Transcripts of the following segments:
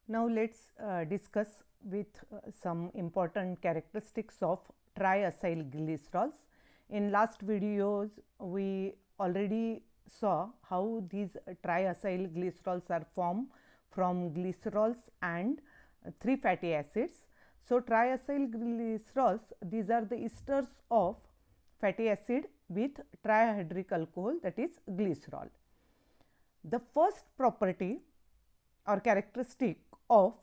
Now, let us discuss with some important characteristics of triacyl glycerols. In last videos, we already saw how these triacyl glycerols are formed from glycerols and 3 fatty acids. So, triacyl glycerols, these are the esters of fatty acid with trihydric alcohol, that is glycerol. The first property or characteristic of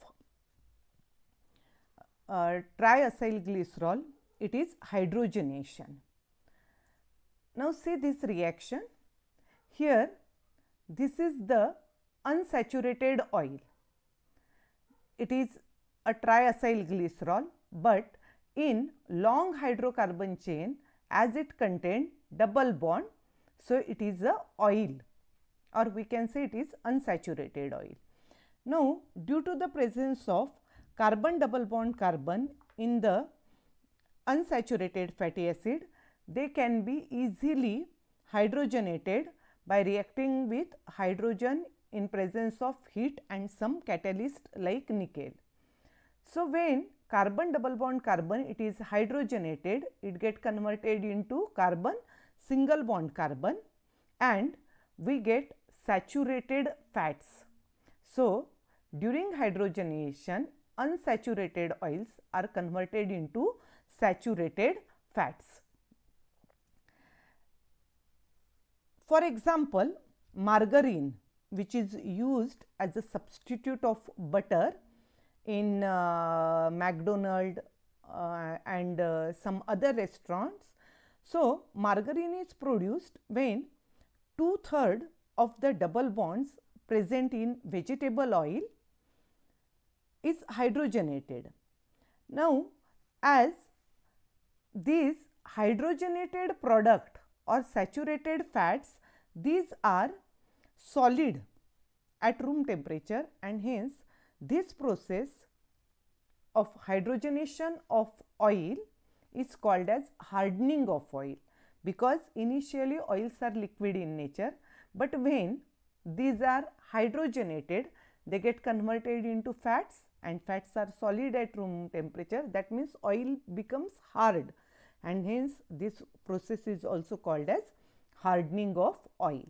triacyl glycerol, it is hydrogenation. Now, see this reaction. Here, this is the unsaturated oil. It is a triacyl glycerol, but in long hydrocarbon chain, as it contained double bond, so it is a oil, or we can say it is unsaturated oil. Now, due to the presence of carbon double bond carbon in the unsaturated fatty acid, they can be easily hydrogenated by reacting with hydrogen in presence of heat and some catalyst like nickel. So, when carbon double bond carbon, it is hydrogenated, it get converted into carbon single bond carbon, and we get saturated fats. So, during hydrogenation, unsaturated oils are converted into saturated fats. For example, margarine, which is used as a substitute of butter in McDonald's and some other restaurants. So, margarine is produced when 2/3 of the double bonds present in vegetable oil is hydrogenated. Now, as these hydrogenated product or saturated fats, these are solid at room temperature, and hence this process of hydrogenation of oil is called as hardening of oil, because initially oils are liquid in nature, but when these are hydrogenated, they get converted into fats, and fats are solid at room temperature. That means oil becomes hard, and hence this process is also called as hardening of oil.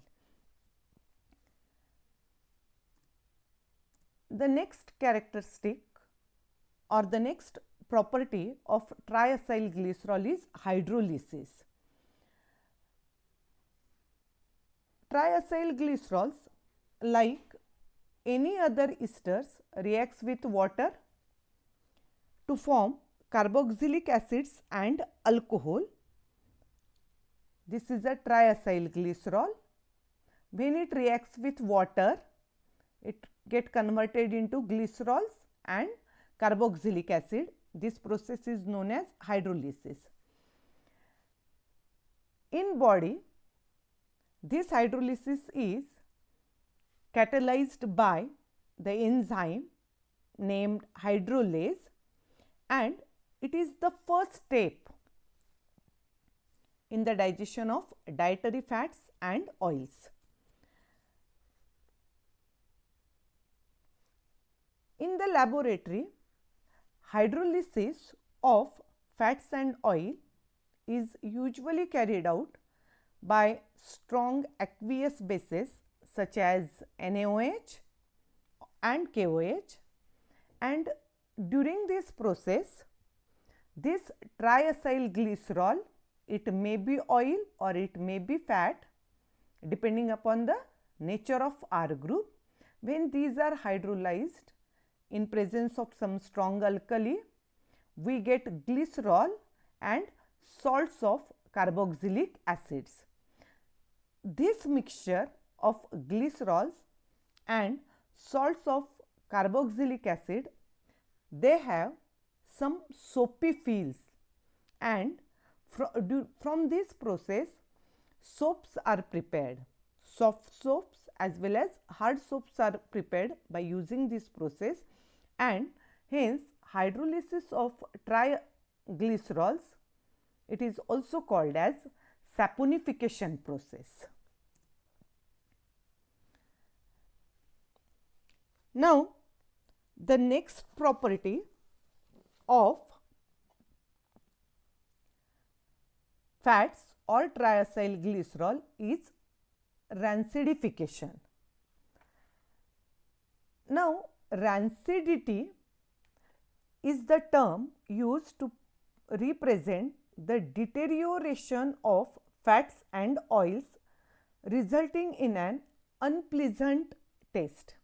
The next characteristic or the next property of triacyl glycerol is hydrolysis. Triacyl glycerols, like any other esters, reacts with water to form carboxylic acids and alcohol. This is a triacyl glycerol. When it reacts with water, it get converted into glycerols and carboxylic acid. This process is known as hydrolysis. In body, this hydrolysis is catalyzed by the enzyme named hydrolase, and it is the first step in the digestion of dietary fats and oils. In the laboratory, hydrolysis of fats and oil is usually carried out by strong aqueous bases such as NaOH and KOH, and during this process, this triacyl glycerol, it may be oil or it may be fat depending upon the nature of R group. When these are hydrolyzed in presence of some strong alkali, we get glycerol and salts of carboxylic acids. This mixture of glycerols and salts of carboxylic acid, they have some soapy feels, and from this process soaps are prepared. Soft soaps as well as hard soaps are prepared by using this process, and hence hydrolysis of triglycerols, it is also called as saponification process. Now, The next property of fats or triacylglycerol is rancidification. Now, rancidity is the term used to represent the deterioration of fats and oils resulting in an unpleasant taste,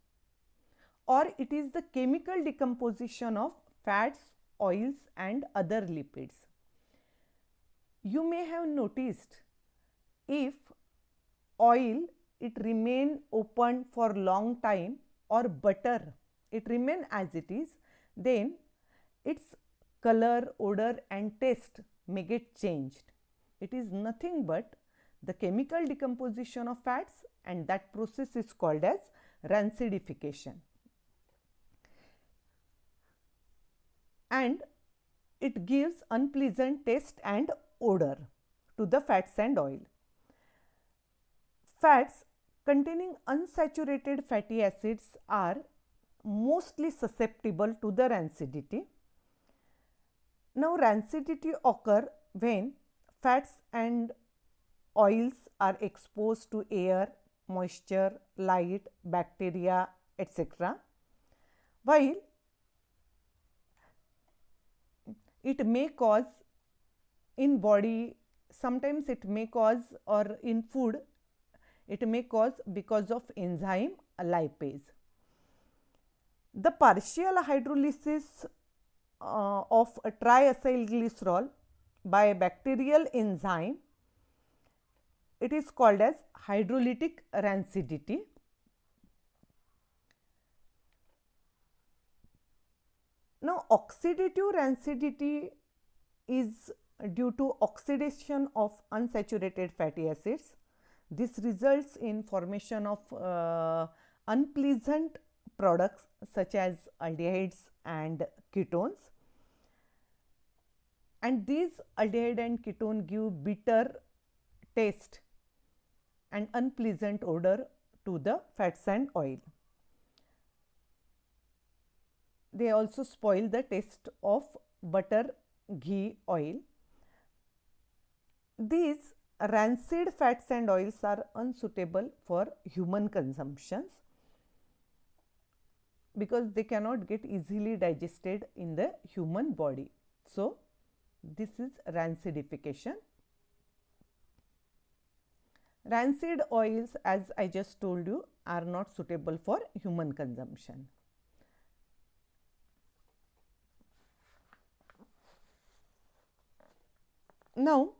or it is the chemical decomposition of fats, oils and other lipids. You may have noticed, if oil it remain open for long time or butter it remain as it is, then its color, odor and taste may get changed. It is nothing but the chemical decomposition of fats, and that process is called as rancidification. And it gives unpleasant taste and odor to the fats and oil. Fats containing unsaturated fatty acids are mostly susceptible to the rancidity. Now, rancidity occur when fats and oils are exposed to air, moisture, light, bacteria, etc. While it may cause in body, sometimes it may cause, or in food it may cause because of enzyme lipase. The partial hydrolysis of a triacylglycerol by a bacterial enzyme, it is called as hydrolytic rancidity. Now, oxidative rancidity is due to oxidation of unsaturated fatty acids. This results in formation of unpleasant products such as aldehydes and ketones, and these aldehyde and ketone give bitter taste and unpleasant odor to the fats and oil. They also spoil the taste of butter, ghee, oil. These rancid fats and oils are unsuitable for human consumptions because they cannot get easily digested in the human body. So, this is rancidification. Rancid oils, as I just told you, are not suitable for human consumption. Now,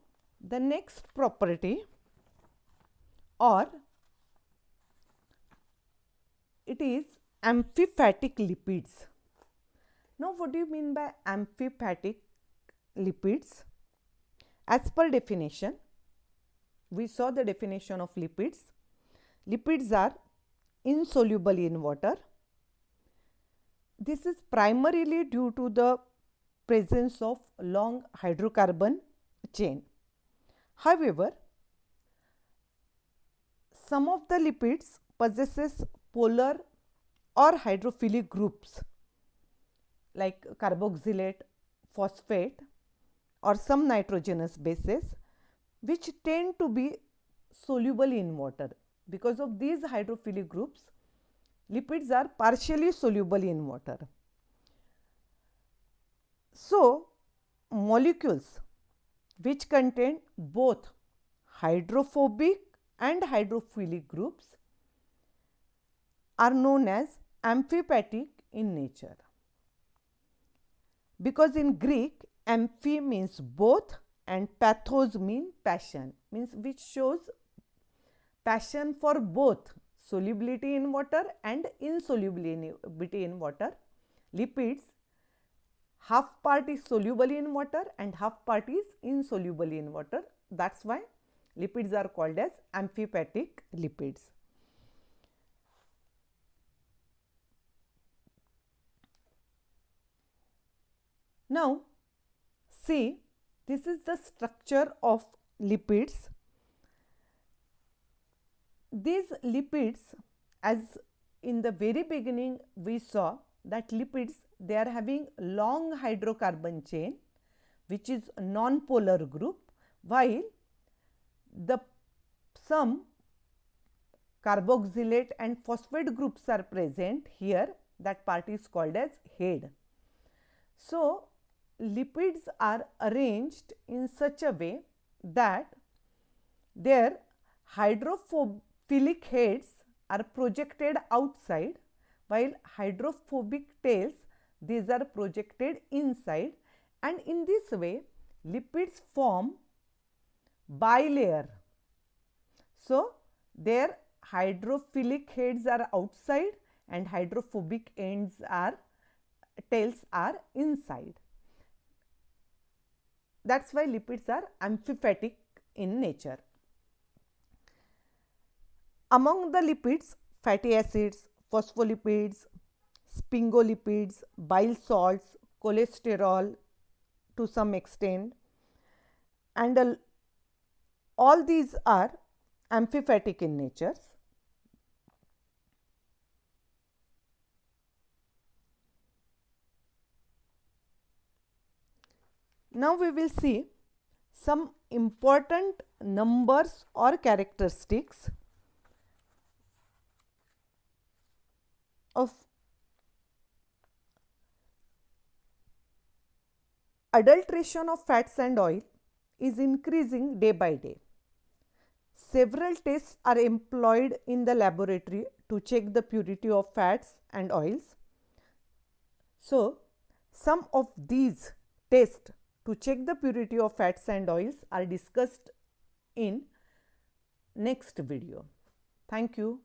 the next property, or it is amphipathic lipids. Now, what do you mean by amphipathic lipids? As per definition, we saw the definition of lipids. Lipids are insoluble in water. This is primarily due to the presence of long hydrocarbon chain. However, some of the lipids possesses polar or hydrophilic groups like carboxylate, phosphate or some nitrogenous bases, which tend to be soluble in water. Because of these hydrophilic groups, lipids are partially soluble in water. So, molecules which contain both hydrophobic and hydrophilic groups are known as amphipathic in nature. Because in Greek, amphi means both and pathos mean passion, means which shows passion for both solubility in water and insolubility in water. Lipids, half part is soluble in water and half part is insoluble in water. That is why lipids are called as amphipathic lipids. Now, see, this is the structure of lipids. These lipids, as in the very beginning we saw, that lipids, they are having long hydrocarbon chain which is non-polar group, while the some carboxylate and phosphate groups are present here, that part is called as head. So, lipids are arranged in such a way that their hydrophilic heads are projected outside, while hydrophobic tails, these are projected inside, and in this way lipids form bilayer. So, their hydrophilic heads are outside and hydrophobic ends are tails are inside. That is why lipids are amphipathic in nature. Among the lipids, fatty acids, phospholipids, sphingolipids, bile salts, cholesterol to some extent, and all these are amphipathic in nature. Now, we will see some important numbers or characteristics of adulteration of fats and oil is increasing day by day. Several tests are employed in the laboratory to check the purity of fats and oils. So, some of these tests to check the purity of fats and oils are discussed in next video. Thank you.